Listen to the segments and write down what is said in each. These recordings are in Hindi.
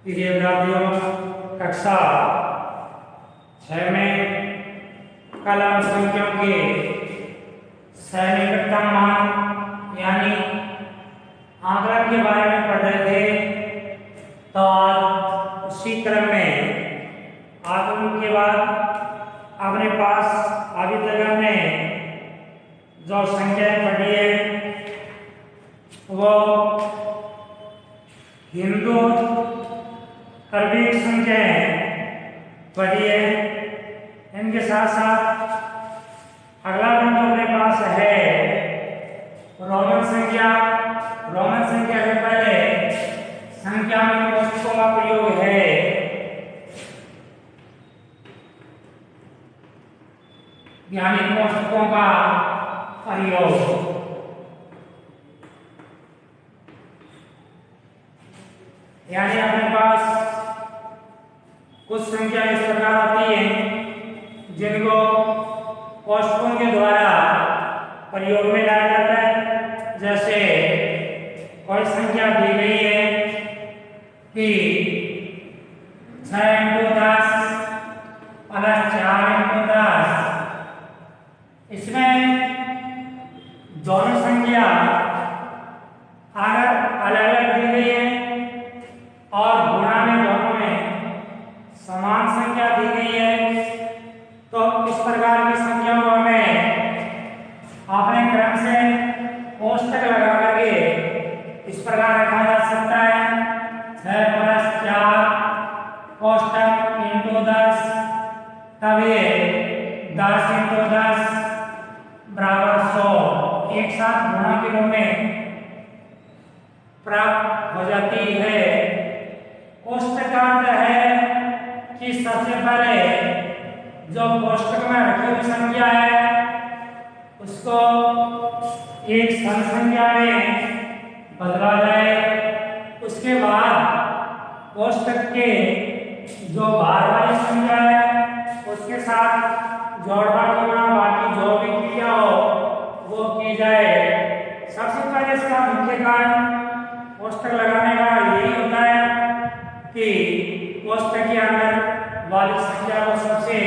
प्रिय विद्यार्थियों, कक्षा 6 में कल हम संख्याओं के सन्निकटतम मान यानी आंकलन के बारे में पढ़ रहे थे। तो आज उसी क्रम में आगमन के बाद अपने पास अभी तक हमने जो संख्याएं पढ़ी है वो हिंदू अरबिक संख्याएं पढ़ी है। इनके साथ साथ अगला बिंदु अपने पास है रोमन संख्या। रोमन संख्या से पहले संख्या में कोष्ठकों का प्रयोग है। यानी कोष्ठकों का प्रयोग। यानी अपने पास कुछ संख्या इस प्रकार आती है जिनको कोष्ठकों के द्वारा प्रयोग में लाया जाता है। जैसे कोई संख्या दी गई है कि 6 × 10 + 4 × 10। इसमें दोनों संख्या अगर अलग अलग दी गई है और गुणा में दोनों में समान संख्या दी गई है तो इस प्रकार की संख्याओं को हमें अपने क्रम से कोष्ठक लगा करके इस प्रकार रखा जा सकता है। 6 + 4 कोष्ठक × 10, तब ये 10 × 10 बराबर 100 एक साथ गुणा के रूप में प्राप्त हो जाती है। कोष्ठक का अर्थ है कि सबसे पहले जो कोष्ठक में रखी हुई संख्या है उसको एक सम संख्या में बदला जाए। उसके बाद कोष्ठक के जो बाहर वाली संख्या है उसके साथ जोड़वा गुणा बाकी जो भी क्रिया हो वो की जाए। सबसे पहले इसका मुख्य कारण कोष्ठक लगाने का यही होता है कि कोष्ठक के अंदर वाली संख्या को सबसे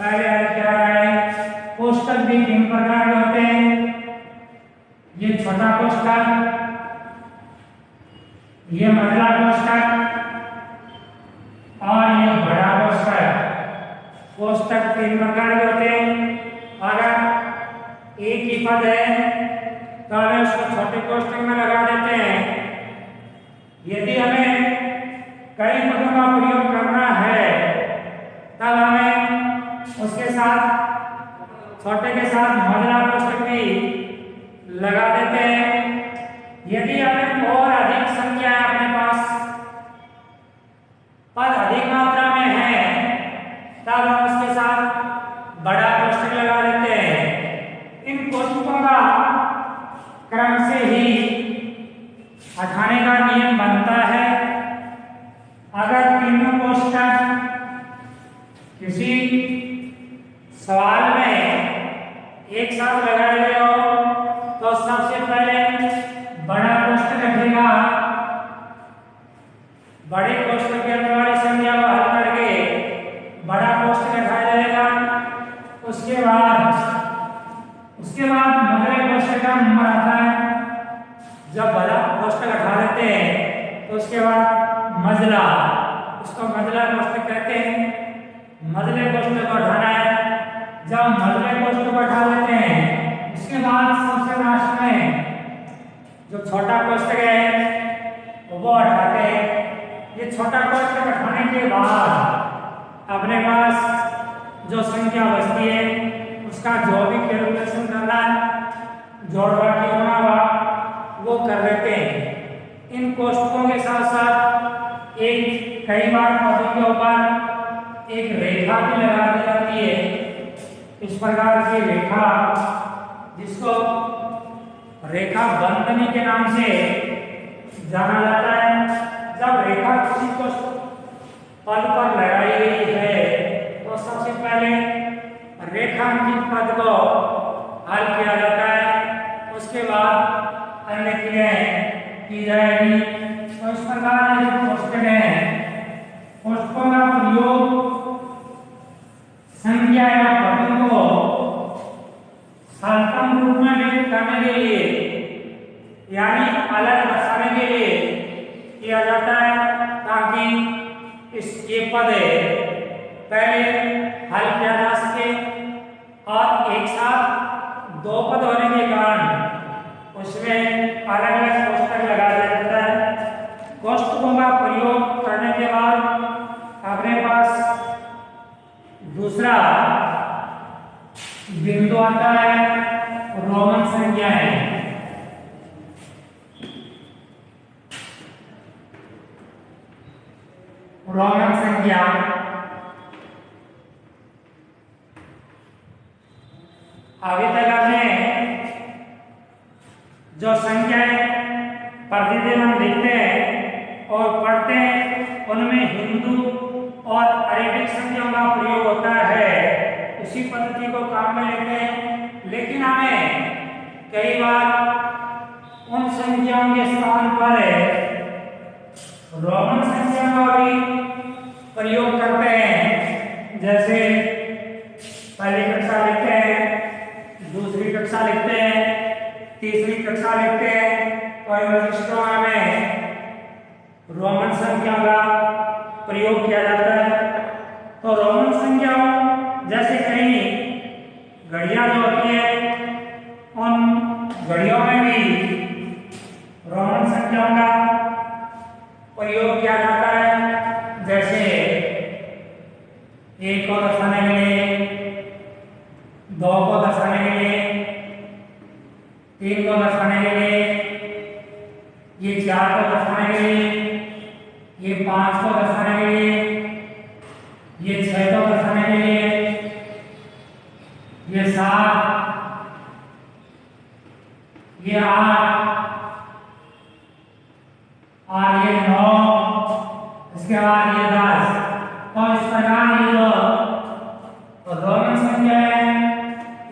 पहले हल किया जाए। कोष्ठक भी तीन प्रकार के होते हैं। ये छोटा कोष्ठक, ये मझला कोष्ठक और ये बड़ा कोष्ठक। कोष्ठक तीन प्रकार के होते हैं। अगर एक ही पद है तो हमें उसको छोटे कोष्ठक में लगा देते हैं। यदि हमें कई पदों का प्रयोग करना है तब हमें उसके साथ छोटे के साथ मझला कोष्ठक भी लगा देते हैं। यदि हमें और अधिक संख्या अपने पास पद अधिक मात्रा में है तब हम उसके साथ बड़ा कोष्ठक लगा देते हैं। इन कोष्ठकों का क्रम से ही हटाने का नियम बनता है। अगर तीनों कोष्ठक किसी सवाल में एक साथ लगाए गए हो तो सबसे पहले बड़ा कोष्ठक रखेगा। बड़े कोष्ठक के अंदर वाली संख्या को हल करके बड़ा कोष्ठक रखा जाएगा। उसके बाद मझले कोष्ठक का नंबर आता है। जब बड़ा कोष्ठक हटा देते हैं तो उसके बाद मझला, उसको मझला कोष्ठक कहते हैं। मझले कोष्ठक को हटाना है। जब मझले कोष्ठक को हटा देते हैं उसके बाद सबसे लास्ट में जो छोटा कोष्ठक है वो हटाते हैं। ये छोटा कोष्ठक हटाने के बाद अपने पास जो संख्या बचती है उसका जो भी कैलकुलेशन करना है जोड़वा की गुणा वो कर लेते हैं। इन कोष्ठकों के साथ साथ एक कई बार पदों के ऊपर एक रेखा भी लगा दी जाती है। इस प्रकार की रेखा जिसको रेखा बंधनी के नाम से जाना जाता है। जब रेखा किसी पद पर लगाई गई है तो सबसे पहले रेखांकित पद को हल किया जाता है। उसके बाद अन्य क्रियाएं की जाएगी। तो इस प्रकार कोष्ठक है रोमन रूप में व्यक्त करने के लिए यानी अलग दर्शाने के लिए किया जाता है, ताकि ये पद पहले हल किया जा सके और एक साथ दो पद होने के कारण उसमें अलग अलग कोष्ठक लगाया जाता है। कोष्ठकों का प्रयोग करने के बाद अपने पास दूसरा बिंदु आता है रोमन संख्याएं। रोमन संख्या अभी तक हमने जो संख्याएं प्रतिदिन हम लिखते हैं और पढ़ते हैं उनमें हिंदू और अरेबिक संख्याओं का प्रयोग होता है, इसी पद्धति को काम में लेते हैं। लेकिन हमें कई बार उन संख्याओं के स्थान पर रोमन संख्याओं का भी प्रयोग करते हैं, जैसे पहली कक्षा लिखते हैं, दूसरी कक्षा लिखते हैं, तीसरी कक्षा लिखते हैं, और रजिस्टरों में रोमन संख्या का प्रयोग किया जाता है। तो रोमन संख्याओं जैसे कई घड़ियां जो होती है उन घड़ियों में भी रोमन संख्याओं का प्रयोग किया जाता है, जैसे एक को दर्शाने के लिए, दो को दर्शाने के लिए, तीन को दर्शाने के लिए, ये चार को दर्शाने के लिए, ये पांच को दर्शाने के लिए, ये छह को दर्शाने के लिए, ये सात, ये आठ और ये नौ, इसके बाद ये 10। तो इस प्रकार ये जो रोमन संख्या है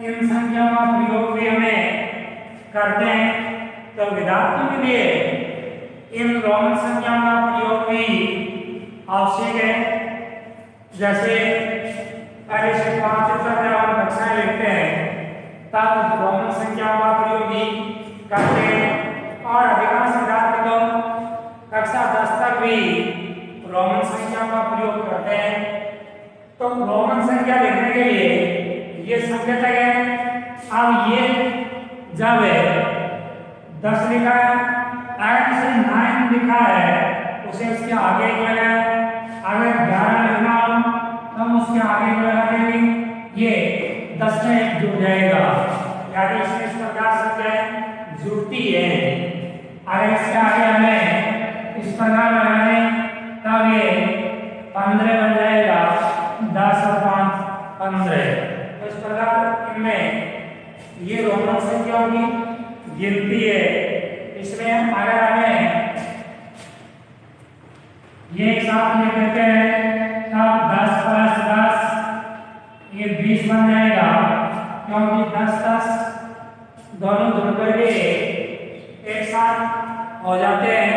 इन संख्याओं का प्रयोग भी हमें करते हैं। तो विद्यार्थियों के लिए इन रोमन संख्याओं का प्रयोग भी आवश्यक है। जैसे पहले से 5 तक जब हम कक्षाएं लिखते हैं तब रोमन संख्याओं का प्रयोग भी करते हैं, और अधिकांश विद्यार्थी तो कक्षा 10 तक भी रोमन संख्याओं का प्रयोग करते हैं। तो रोमन संख्या लिखने के लिए ये संकेतक है। अब ये जब 10 लिखा है, अगर इसे 9 लिखा है उसे उसके आगे एक लगाए, अगर 11 लिखना हो तो उसके आगे एक लगा देंगे, ये 10 में एक जुड़ जाएगा, यानी इसमें इस प्रकार संख्याएं जुड़ती है। अगर इसके आगे हमें इस प्रकार लगाएं तब ये 15 बन जाएगा, 10 और 5 15। तो इस प्रकार इनमें ये रोमन संख्याओं की गिनती है। इसमें अगर हमें ये एक साथ लिख देते हैं तब 10 + 10 ये 20 बन जाएगा, क्योंकि 10 10 दोनों जुड़कर के एक साथ हो जाते हैं।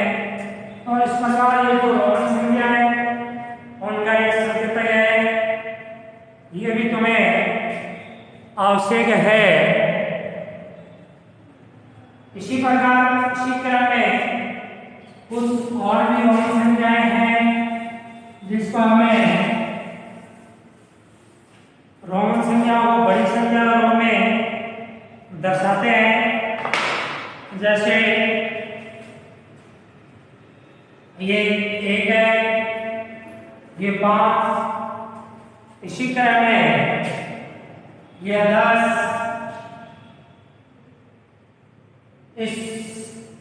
तो इस प्रकार ये जो रोमन संख्या है उनका एक संकेतक है, ये भी तुम्हें आवश्यक है। इसी प्रकार इसी क्रम में कुछ और भी रोमन संख्याएं हैं जिसको हमें रोमन संख्याओं को बड़ी संख्याओं में दर्शाते हैं। जैसे ये 1 है, ये 5, इसी क्रम में ये 10,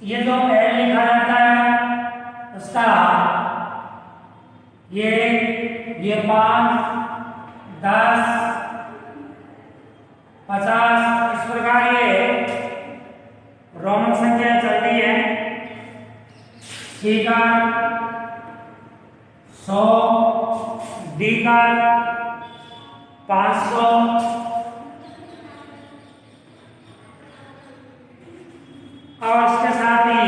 ये जो L लिखा जाता है उसका ये 5, 10, 50, इस प्रकार ये रोमन संख्या चलती है। C का 100, D का 500, और इसके साथ ही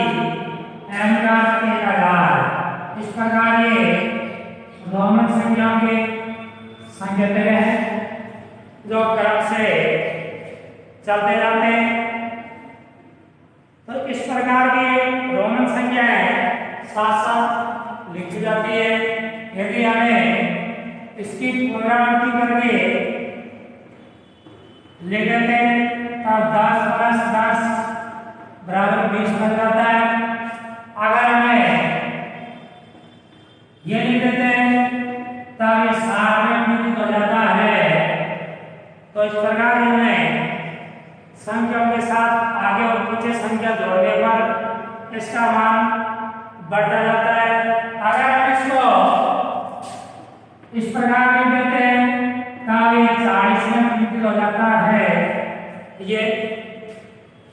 M का 1000। इस प्रकार ये रोमन संख्याओं के संकेतक हैं जो क्रम से चलते जाते हैं। तो इस प्रकार की रोमन संख्याएं साथ साथ लिखी जाती है। यदि हमें इसकी पुनरावृत्ति करके लिख देते हैं तब 10 + 10 बराबर 20 बन जाता है। अगर हमें ये लिख देते हैं तब ये 60 में विभाजित हो जाता है। तो इस प्रकार हमें संख्याओं के साथ आगे और पीछे संख्या जोड़ने पर इसका मान बढ़ता जाता है। अगर हम इसको इस प्रकार लिख देते हैं तब ये 40 में विभाजित हो जाता है। ये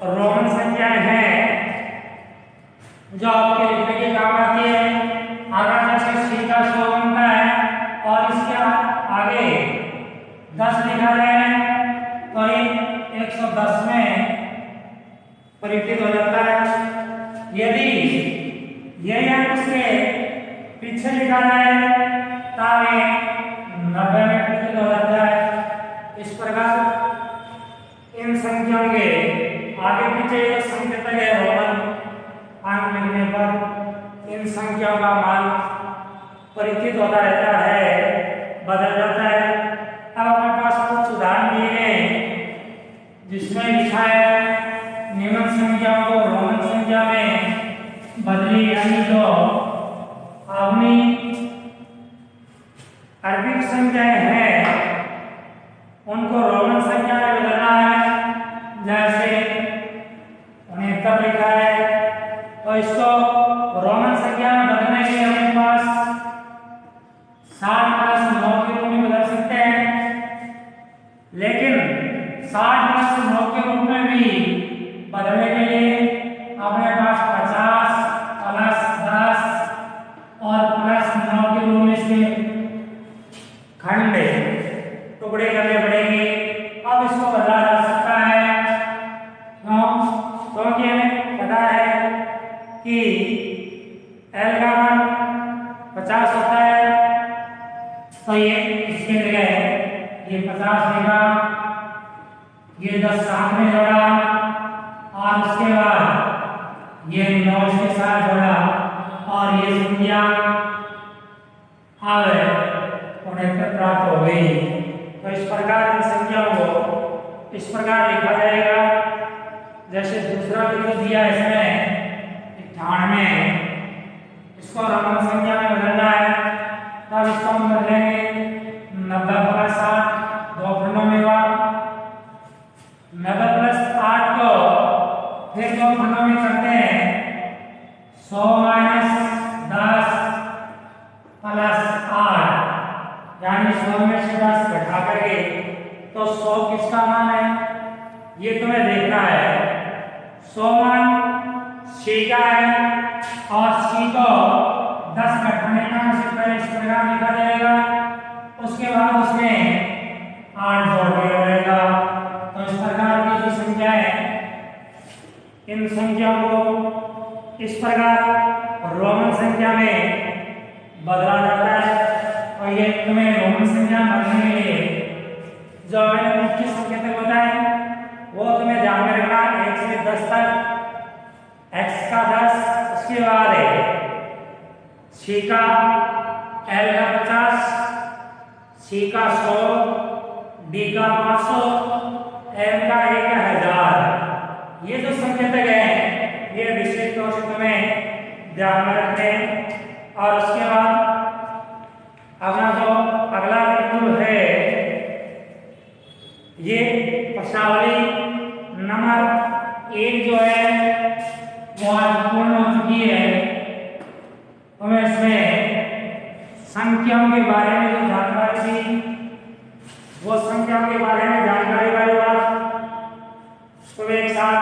रोमन संख्याएं हैं जो आपके लिखने के काम आती है। अगर जैसे C का 100 बनता है और इसके आगे 10 लिखा जाए तो ये 110 में परिवर्तित हो जाता है। यदि ये उसके पीछे लिखा जाए तब ये 90 में परिवर्तित हो जाता है। इस प्रकार इन संख्याओं के आगे पीछे जो संकेतक है रोमन अंक लिखने पर इन संख्याओं का मान परिवर्तित होता रहता है, बदल जाता है। अब हमारे पास कुछ उदाहरण दिए हैं जिसमें लिखा है निम्न संख्याओं को रोमन संख्या में बदली, यानी जो अपनी अरबिक संख्याएं हैं उनको रोमन संख्या में बदलना है। जैसे 69 लिखा है तो इसको रोमन संख्या में बदलने के लिए हमारे पास 60 + 9 के रूप में बदल सकते हैं, लेकिन 60 + 9 के रूप में भी बदलने के लिए अपने पास 50 + 10 और +9 के रूप में इसके खंड टुकड़े करने पड़ेंगे। अब इसको बदला जा सकता है क्योंकि हमें पता है कि L का मान 50 होता है। तो ये इसके जगह ये 50 लिखा, ये 10 साथ में जोड़ा और उसके बाद ये 9 इसके साथ जोड़ा और ये संख्या उन्हें प्राप्त हो गई। तो इस प्रकार इन संख्याओं को इस प्रकार लिखा जाएगा। जैसे दूसरा बिंदु दिया इसमें 98, इसको रोमन संख्या में बदलना है तब इसको हम बदलेंगे 90 + 60 दो खंडों में हुआ। 90 + 8 को फिर दो खंडों में करते हैं। 100 - 10 + 8 यानी 100 में से 10 घटा करके तो 100 किसका मान है ये तुम्हें देखना है। 100 मान C का है और C को 10 घटाने का से पहले इस प्रकार लिखा जाएगा, उसके बाद उसमें 8 जोड़ दिया जाएगा। तो इस प्रकार की जो संख्या है इन संख्याओं को इस प्रकार रोमन संख्या में बदला जाता है। और ये तुम्हें रोमन संख्या बदलने के लिए जो मैंने मुख्य संकेतक बताए वो तुम्हें ध्यान में रखना। 1 से 10 तक x का 10, उसके बाद है C का L का 50, C का 100, D का 500, M का 1000। ये जो संकेतक है ये विशेष तौर से तुम्हें ध्यान में रखते हैं। और उसके बाद अपना जो अगला बिंदु है ये प्रश्नावली नंबर 1 जो है वो आज पूर्ण हो चुकी है। हमें इसमें संख्याओं के बारे में जो जानकारी थी वो संख्याओं के बारे में जानकारी वाली बात तो एक साथ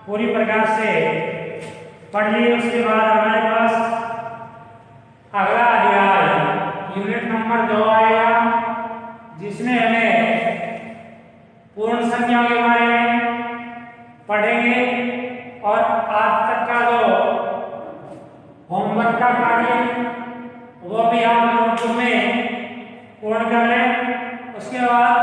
पूरी प्रकार से पढ़ ली। उसके बाद हमारे पास अगला अध्याय यूनिट नंबर 2 आएगा जिसमें हमें पूर्ण संख्याओं के बारे में पढ़ेंगे और आज तक का जो होमवर्क का कार्य वो भी आप नोटबुक में पूर्ण कर लें। उसके बाद